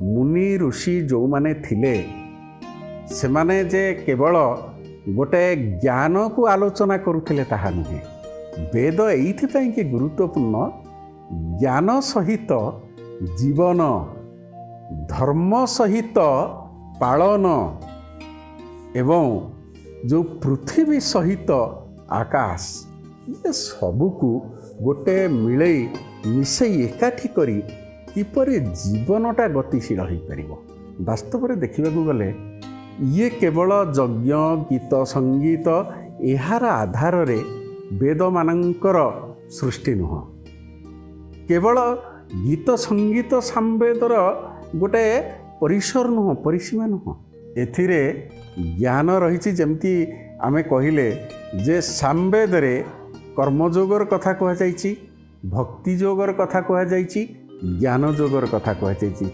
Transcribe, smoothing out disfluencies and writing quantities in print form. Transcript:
मुनि ऋषि जो माने थिले से माने जे केवल गोटे ज्ञान को आलोचना करुथिले ताहा नुहे। वेद एइथिपाई कि गुरुत्वपूर्ण ज्ञान सहित जीवन धर्म सहित पालन एवं जो पृथ्वी सहित आकाश ये सबको गोटे मिले मिसई एकाठी करी किपरि जीवनटा गतिशील हो पार। वास्तव में देखा गले ये केवल यज्ञ गीत संगीत यार आधार रे वेद मानकर सृष्टि नुह। केवल गीत संगीत सामवेदर गोटे परिसर नुह, परिसीमा नुह। एथिरे ज्ञान रही जमती आमे कहिले जे सामवेद रे कर्मयोगर कथा कह जाइछि, भक्ति योगर कथा कह जाइछि, ज्ञान योगर कथा कह जाइछि।